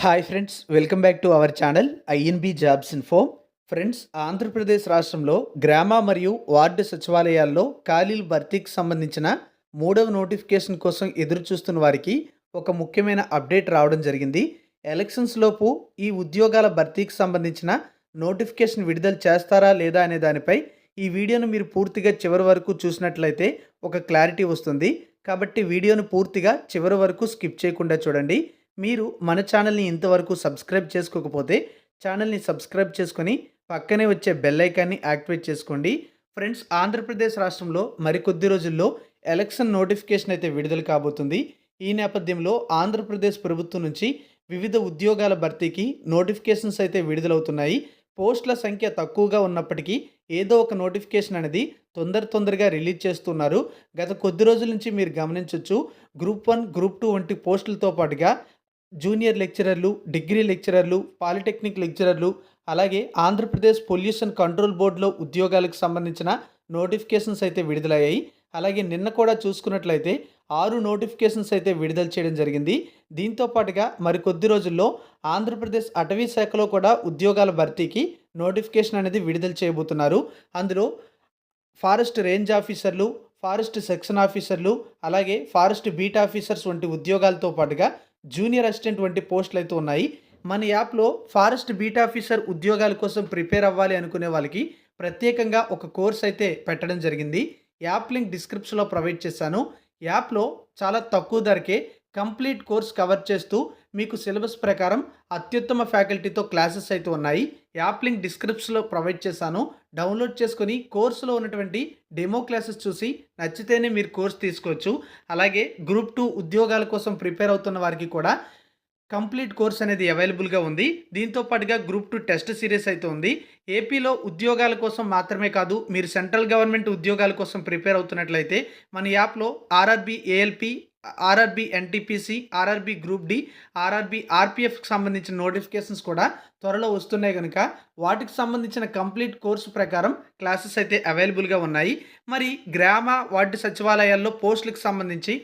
Hi friends, welcome back to our channel INB jobs info. Friends, Andhra Pradesh రాష్ట్రంలో గ్రామ మరియు ward సచివాలయాల్లో ఖాళీల భర్తీకి సంబంధించిన మూడవ నోటిఫికేషన్ కోసం ఎదురు చూస్తున్న వారికి ఒక ముఖ్యమైన అప్డేట్ రావడం జరిగింది. ఎలక్షన్స్ లోపు ఈ ఉద్యోగాల భర్తీకి సంబంధించిన నోటిఫికేషన్ విడుదల చేస్తారా లేదా అనే దానిపై ఈ వీడియోను మీరు పూర్తిగా చివరి వరకు చూసినట్లయితే ఒక క్లారిటీ వస్తుంది. కాబట్టి వీడియోను పూర్తిగా చివరి వరకు స్కిప్ చేయకుండా చూడండి. మీరు మన ఛానల్ని ఇంతవరకు సబ్స్క్రైబ్ చేసుకోకపోతే ఛానల్ని సబ్స్క్రైబ్ చేసుకొని పక్కనే వచ్చే బెల్ ఐకాన్ని యాక్టివేట్ చేసుకోండి. ఫ్రెండ్స్, ఆంధ్రప్రదేశ్ రాష్ట్రంలో మరికొద్ది రోజుల్లో ఎలక్షన్ నోటిఫికేషన్ అయితే విడుదల కాబోతుంది. ఈ నేపథ్యంలో ఆంధ్రప్రదేశ్ ప్రభుత్వం నుంచి వివిధ ఉద్యోగాల భర్తీకి నోటిఫికేషన్స్ అయితే విడుదలవుతున్నాయి. పోస్టుల సంఖ్య తక్కువగా ఉన్నప్పటికీ ఏదో ఒక నోటిఫికేషన్ అనేది తొందరగా రిలీజ్ చేస్తున్నారు. గత కొద్ది రోజుల నుంచి మీరు గమనించవచ్చు, గ్రూప్ 1, గ్రూప్ 2 వంటి పోస్టులతో పాటుగా జూనియర్ లెక్చరర్లు, డిగ్రీ లెక్చరర్లు, పాలిటెక్నిక్ లెక్చరర్లు, అలాగే ఆంధ్రప్రదేశ్ పొల్యూషన్ కంట్రోల్ బోర్డులో ఉద్యోగాలకు సంబంధించిన నోటిఫికేషన్స్ అయితే విడుదలయ్యాయి. అలాగే నిన్న కూడా చూసుకున్నట్లయితే 6 నోటిఫికేషన్స్ అయితే విడుదల చేయడం జరిగింది. దీంతో పాటుగా మరికొద్ది రోజుల్లో ఆంధ్రప్రదేశ్ అటవీ శాఖలో కూడా ఉద్యోగాల భర్తీకి నోటిఫికేషన్ అనేది విడుదల చేయబోతున్నారు. అందులో ఫారెస్ట్ రేంజ్ ఆఫీసర్లు, ఫారెస్ట్ సెక్షన్ ఆఫీసర్లు, అలాగే ఫారెస్ట్ బీట్ ఆఫీసర్స్ వంటి ఉద్యోగాలతో పాటుగా జూనియర్ అసిస్టెంట్ వంటి పోస్టులు అయితే ఉన్నాయి. మన యాప్లో ఫారెస్ట్ బీట్ ఆఫీసర్ ఉద్యోగాల కోసం ప్రిపేర్ అవ్వాలి అనుకునే వాళ్ళకి ప్రత్యేకంగా ఒక కోర్స్ అయితే పెట్టడం జరిగింది. యాప్ లింక్ డిస్క్రిప్షన్లో ప్రొవైడ్ చేశాను. యాప్లో చాలా తక్కువ ధరకే కంప్లీట్ కోర్స్ కవర్ చేస్తూ మీకు సిలబస్ ప్రకారం అత్యుత్తమ ఫ్యాకల్టీతో క్లాసెస్ అయితే ఉన్నాయి. యాప్ లింక్ డిస్క్రిప్షన్లో ప్రొవైడ్ చేశాను. డౌన్లోడ్ చేసుకొని కోర్సులో ఉన్నటువంటి డెమో క్లాసెస్ చూసి నచ్చితేనే మీరు కోర్స్ తీసుకోవచ్చు. అలాగే గ్రూప్ 2 ఉద్యోగాల కోసం ప్రిపేర్ అవుతున్న వారికి కూడా కంప్లీట్ కోర్స్ అనేది అవైలబుల్గా ఉంది. దీంతో పాటుగా గ్రూప్ 2 టెస్ట్ సిరీస్ అయితే ఉంది. ఏపీలో ఉద్యోగాల కోసం మాత్రమే కాదు, మీరు సెంట్రల్ గవర్నమెంట్ ఉద్యోగాల కోసం ప్రిపేర్ అవుతున్నట్లయితే మన యాప్లో RRB ALP, RRB NTPC, RRB group D, RRB ఆర్పిఎఫ్కి సంబంధించిన నోటిఫికేషన్స్ కూడా త్వరలో వస్తున్నాయి కనుక వాటికి సంబంధించిన కంప్లీట్ కోర్సు ప్రకారం క్లాసెస్ అయితే అవైలబుల్గా ఉన్నాయి. మరి గ్రామ వార్డు సచివాలయాల్లో పోస్టులకు సంబంధించి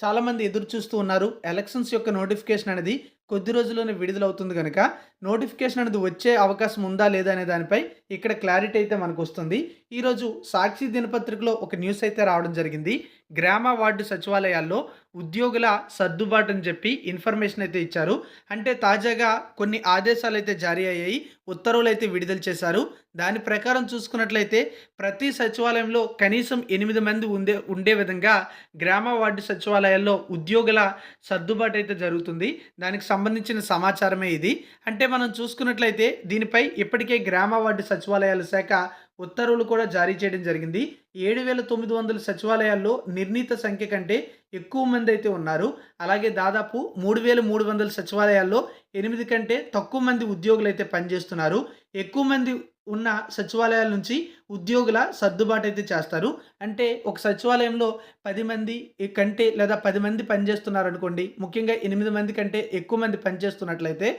చాలామంది ఎదురు చూస్తూ ఉన్నారు. ఎలక్షన్స్ యొక్క నోటిఫికేషన్ అనేది కొద్ది రోజుల్లోనే విడుదలవుతుంది కనుక నోటిఫికేషన్ అనేది వచ్చే అవకాశం ఉందా లేదా అనే దానిపై ఇక్కడ క్లారిటీ అయితే మనకు వస్తుంది. ఈరోజు సాక్షి దినపత్రికలో ఒక న్యూస్ అయితే రావడం జరిగింది. గ్రామ వార్డు సచివాలయాల్లో ఉద్యోగుల సర్దుబాటు అని చెప్పి ఇన్ఫర్మేషన్ అయితే ఇచ్చారు. అంటే తాజాగా కొన్ని ఆదేశాలు అయితే జారీ అయ్యాయి, ఉత్తర్వులు అయితే విడుదల చేశారు. దాని ప్రకారం చూసుకున్నట్లయితే ప్రతి సచివాలయంలో కనీసం 8 మంది ఉండే విధంగా గ్రామ వార్డు సచివాలయాల్లో ఉద్యోగుల సర్దుబాటు అయితే జరుగుతుంది. దానికి సంబంధించిన సమాచారమే ఇది. అంటే మనం చూసుకున్నట్లయితే దీనిపై ఇప్పటికే గ్రామ వార్డు సచివాలయాల శాఖ ఉత్తర్వులు కూడా జారీ చేయడం జరిగింది. 7,900 సచివాలయాల్లో నిర్ణీత సంఖ్య కంటే ఎక్కువ మంది అయితే ఉన్నారు. అలాగే దాదాపు 3,300 సచివాలయాల్లో 8 కంటే తక్కువ మంది ఉద్యోగులు అయితే పనిచేస్తున్నారు. ఎక్కువ మంది ఉన్న సచివాలయాల నుంచి ఉద్యోగుల సర్దుబాటు అయితే చేస్తారు. అంటే ఒక సచివాలయంలో 10 మంది కంటే లేదా 10 మంది పనిచేస్తున్నారు అనుకోండి, ముఖ్యంగా 8 మంది కంటే ఎక్కువ మంది పనిచేస్తున్నట్లయితే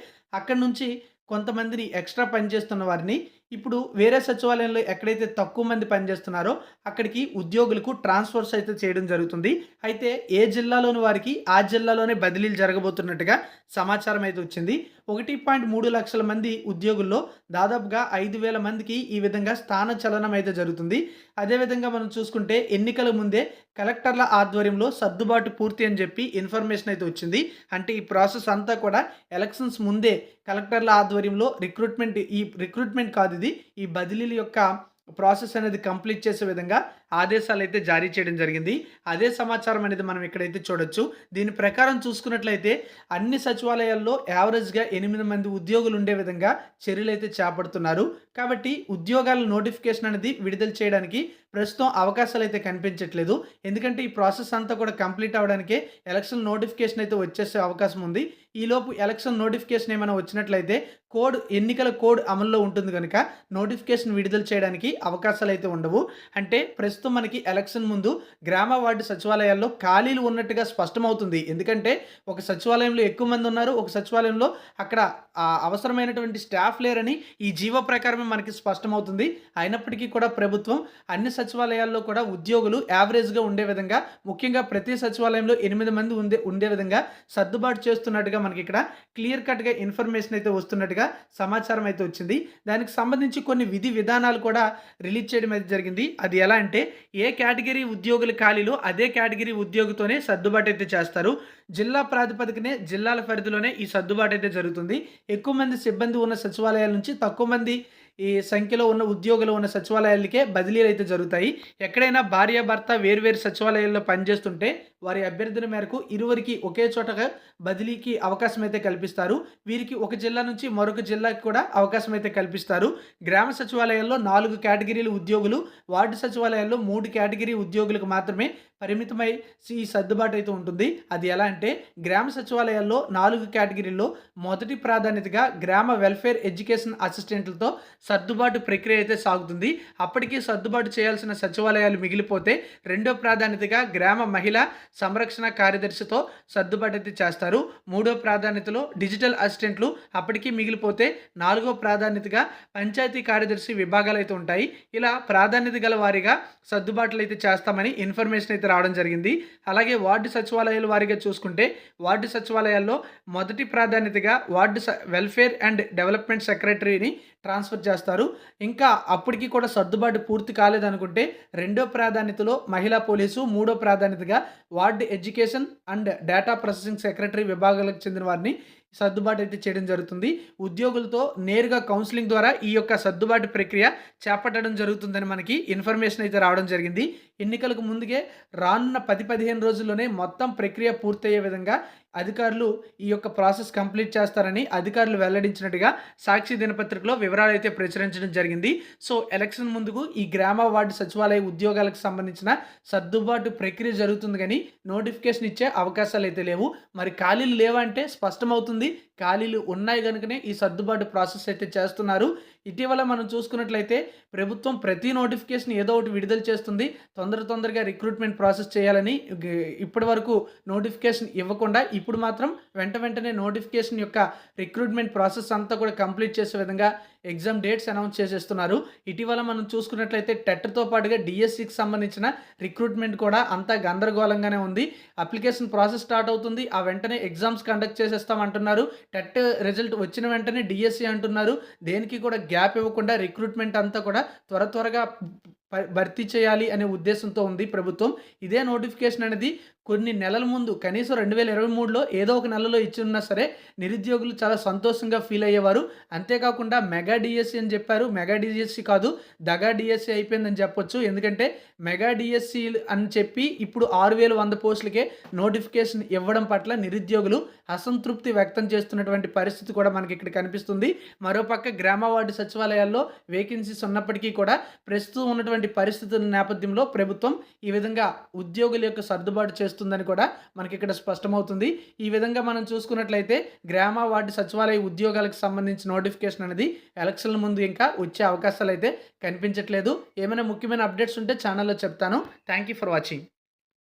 అక్కడి నుంచి కొంతమందిని ఎక్స్ట్రా పనిచేస్తున్న వారిని ఇప్పుడు వేరే సచివాలయంలో ఎక్కడైతే తక్కువ మంది పనిచేస్తున్నారో అక్కడికి ఉద్యోగులకు ట్రాన్స్ఫర్స్ అయితే చేయడం జరుగుతుంది. అయితే ఏ జిల్లాలోని వారికి ఆ జిల్లాలోనే బదిలీలు జరగబోతున్నట్టుగా సమాచారం అయితే వచ్చింది. 1.3 లక్షల మంది ఉద్యోగుల్లో దాదాపుగా 5,000 మందికి ఈ విధంగా స్థాన చలనం అయితే జరుగుతుంది. అదేవిధంగా మనం చూసుకుంటే ఎన్నికల ముందే కలెక్టర్ల ఆధ్వర్యంలో సర్దుబాటు పూర్తి అని చెప్పి ఇన్ఫర్మేషన్ అయితే వచ్చింది. అంటే ఈ ప్రాసెస్ అంతా కూడా ఎలక్షన్స్ ముందే కలెక్టర్ల ఆధ్వర్యంలో రిక్రూట్మెంట్ కాదు, ఇది ఈ బదిలీల యొక్క ప్రాసెస్ అనేది కంప్లీట్ చేసే విధంగా ఆదేశాలు అయితే జారీ చేయడం జరిగింది. అదే సమాచారం అనేది మనం ఇక్కడైతే చూడొచ్చు. దీని ప్రకారం చూసుకున్నట్లయితే అన్ని సచివాలయాల్లో యావరేజ్గా 8 మంది ఉద్యోగులు ఉండే విధంగా చర్యలు అయితే చేపడుతున్నారు. కాబట్టి ఉద్యోగాల నోటిఫికేషన్ అనేది విడుదల చేయడానికి ప్రస్తుతం అవకాశాలు అయితే కనిపించట్లేదు. ఎందుకంటే ఈ ప్రాసెస్ అంతా కూడా కంప్లీట్ అవ్వడానికే ఎలక్షన్ నోటిఫికేషన్ అయితే వచ్చేసే అవకాశం ఉంది. ఈలోపు ఎలక్షన్ నోటిఫికేషన్ ఏమైనా వచ్చినట్లయితే ఎన్నికల కోడ్ అమల్లో ఉంటుంది కనుక నోటిఫికేషన్ విడుదల చేయడానికి అవకాశాలు అయితే ఉండవు. అంటే ప్రస్తుతం ప్రస్తుతం మనకి ఎలక్షన్ ముందు గ్రామ వార్డు సచివాలయాల్లో ఖాళీలు ఉన్నట్టుగా స్పష్టమవుతుంది. ఎందుకంటే ఒక సచివాలయంలో ఎక్కువ మంది ఉన్నారు. ఒక సచివాలయంలో అక్కడ అవసరమైనటువంటి స్టాఫ్ లేరని ఈ జీవో ప్రకారమే మనకి స్పష్టమవుతుంది. అయినప్పటికీ కూడా ప్రభుత్వం అన్ని సచివాలయాల్లో కూడా ఉద్యోగులు యావరేజ్‌గా ఉండే విధంగా, ముఖ్యంగా ప్రతి సచివాలయంలో 8 మంది ఉండే విధంగా సర్దుబాటు చేస్తున్నట్టుగా మనకి ఇక్కడ క్లియర్ కట్‌గా ఇన్ఫర్మేషన్ అయితే వస్తున్నట్టుగా సమాచారం అయితే వచ్చింది. దానికి సంబంధించి కొన్ని విధి విధానాలు కూడా రిలీజ్ చేయడం అయితే జరిగింది. అది ఎలా అంటే ఏ కేటగిరీ ఉద్యోగుల ఖాళీలు అదే కేటగిరీ ఉద్యోగితోనే సర్దుబాటు అయితే చేస్తారు. జిల్లా ప్రాతిపదికనే జిల్లాల పరిధిలోనే ఈ సర్దుబాటు అయితే జరుగుతుంది. ఎక్కువ మంది సిబ్బంది ఉన్న సచివాలయాల నుంచి తక్కువ మంది ఈ సంఖ్యలో ఉన్న ఉద్యోగులు ఉన్న సచివాలయాలకే బదిలీలు అయితే జరుగుతాయి. ఎక్కడైనా భార్యాభర్త వేర్వేరు సచివాలయాల్లో పనిచేస్తుంటే వారి అభ్యర్థన మేరకు ఇరువురికి ఒకే చోటగా బదిలీకి అవకాశం అయితే కల్పిస్తారు. వీరికి ఒక జిల్లా నుంచి మరొక జిల్లాకి కూడా అవకాశం అయితే కల్పిస్తారు. గ్రామ సచివాలయాల్లో 4 కేటగిరీల ఉద్యోగులు, వార్డు సచివాలయాల్లో 3 కేటగిరీ ఉద్యోగులకు మాత్రమే పరిమితమై ఈ సర్దుబాటు అయితే ఉంటుంది. అది ఎలా అంటే గ్రామ సచివాలయాల్లో 4 కేటగిరీల్లో మొదటి ప్రాధాన్యతగా గ్రామ వెల్ఫేర్ ఎడ్యుకేషన్ అసిస్టెంట్లతో సర్దుబాటు ప్రక్రియ అయితే సాగుతుంది. అప్పటికీ సర్దుబాటు చేయాల్సిన సచివాలయాలు మిగిలిపోతే రెండో ప్రాధాన్యతగా గ్రామ మహిళా సంరక్షణ కార్యదర్శితో సర్దుబాటు అయితే చేస్తారు. మూడో ప్రాధాన్యతలో డిజిటల్ అసిస్టెంట్లు అప్పటికీ మిగిలిపోతే నాలుగో ప్రాధాన్యతగా పంచాయతీ కార్యదర్శి విభాగాలు అయితే ఉంటాయి. ఇలా ప్రాధాన్యత గల వారిగా సర్దుబాట్లు అయితే చేస్తామని ఇన్ఫర్మేషన్ అయితే రావడం జరిగింది. అలాగే వార్డు సచివాలయాల వారిగా చూసుకుంటే వార్డు సచివాలయాల్లో మొదటి ప్రాధాన్యతగా వార్డు వెల్ఫేర్ అండ్ డెవలప్మెంట్ సెక్రటరీని ట్రాన్స్ఫర్ చేస్తారు. ఇంకా అప్పటికి కూడా సర్దుబాటు పూర్తి కాలేదనుకుంటే రెండో ప్రాధాన్యతలో మహిళా పోలీసు, మూడో ప్రాధాన్యతగా ward education and data processing secretary విభాగాలకు చెందిన వారిని సర్దుబాటు అయితే చేయడం జరుగుతుంది. ఉద్యోగులతో నేరుగా కౌన్సిలింగ్ ద్వారా ఈ యొక్క సర్దుబాటు ప్రక్రియ చేపట్టడం జరుగుతుందని మనకి ఇన్ఫర్మేషన్ అయితే రావడం జరిగింది. ఎన్నికలకు ముందుగే రానున్న 10-15 రోజుల్లోనే మొత్తం ప్రక్రియ పూర్తయ్యే విధంగా అధికారులు ఈ యొక్క ప్రాసెస్ కంప్లీట్ చేస్తారని అధికారులు వెల్లడించినట్టుగా సాక్షి దినపత్రికలో వివరాలు అయితే ప్రచురించడం జరిగింది. సో ఎలక్షన్ ముందుకు ఈ గ్రామ వార్డు సచివాలయ ఉద్యోగాలకు సంబంధించిన సర్దుబాటు ప్రక్రియ జరుగుతుంది కానీ నోటిఫికేషన్ ఇచ్చే అవకాశాలు అయితే లేవు. మరి ఖాళీలు లేవంటే స్పష్టమవుతుంది ఖాళీలు ఉన్నాయి కనుకనే ఈ సర్దుబాటు ప్రాసెస్ అయితే చేస్తున్నారు. ఇటీవల మనం చూసుకున్నట్లయితే ప్రభుత్వం ప్రతి నోటిఫికేషన్ ఏదో ఒకటి విడుదల చేస్తుంది. తొందరగా రిక్రూట్మెంట్ ప్రాసెస్ చేయాలని ఇప్పటి వరకు నోటిఫికేషన్ ఇవ్వకుండా ఇప్పుడు మాత్రం వెంటనే నోటిఫికేషన్ యొక్క రిక్రూట్మెంట్ ప్రాసెస్ అంతా కూడా కంప్లీట్ చేసే విధంగా ఎగ్జామ్ డేట్స్ అనౌన్స్ చేసేస్తున్నారు. ఇటీవల మనం చూసుకున్నట్లయితే టెట్తో పాటుగా డిఎస్సికి సంబంధించిన రిక్రూట్మెంట్ కూడా అంతా గందరగోళంగానే ఉంది. అప్లికేషన్ ప్రాసెస్ స్టార్ట్ అవుతుంది, ఆ వెంటనే ఎగ్జామ్స్ కండక్ట్ చేసేస్తామంటున్నారు. టెట్ రిజల్ట్ వచ్చిన వెంటనే డిఎస్సి అంటున్నారు. దేనికి కూడా గ్యాప్ ఇవ్వకుండా రిక్రూట్మెంట్ అంతా కూడా త్వరగా భర్తీ చేయాలి అనే ఉద్దేశంతో ఉంది ప్రభుత్వం. ఇదే నోటిఫికేషన్ అనేది కొన్ని నెలల ముందు కనీసం 2023లో ఏదో ఒక నెలలో ఇచ్చున్నా సరే నిరుద్యోగులు చాలా సంతోషంగా ఫీల్ అయ్యేవారు. అంతేకాకుండా మెగా డిఎస్సి అని చెప్పారు. మెగా డిఎస్సి కాదు, దగా డిఎస్సి అయిపోయిందని చెప్పొచ్చు. ఎందుకంటే మెగా డిఎస్సి అని చెప్పి ఇప్పుడు 6100 పోస్టులకే నోటిఫికేషన్ ఇవ్వడం పట్ల నిరుద్యోగులు అసంతృప్తి వ్యక్తం చేస్తున్నటువంటి పరిస్థితి కూడా మనకి ఇక్కడ కనిపిస్తుంది. మరోపక్క గ్రామ వార్డు సచివాలయాల్లో వేకెన్సీస్ ఉన్నప్పటికీ కూడా ప్రస్తుతం ఉన్నటువంటి పరిస్థితుల నేపథ్యంలో ప్రభుత్వం ఈ విధంగా ఉద్యోగుల యొక్క సర్దుబాటు చేస్తుందని కూడా మనకి ఇక్కడ స్పష్టమవుతుంది. ఈ విధంగా మనం చూసుకున్నట్లయితే గ్రామ వార్డు సచివాలయ ఉద్యోగాలకు సంబంధించిన నోటిఫికేషన్ అనేది ఎలక్షన్ల ముందు ఇంకా వచ్చే అవకాశాలు అయితే కనిపించట్లేదు. ఏమైనా ముఖ్యమైన అప్డేట్స్ ఉంటే ఛానల్లో చెప్తాను. Thank you for watching.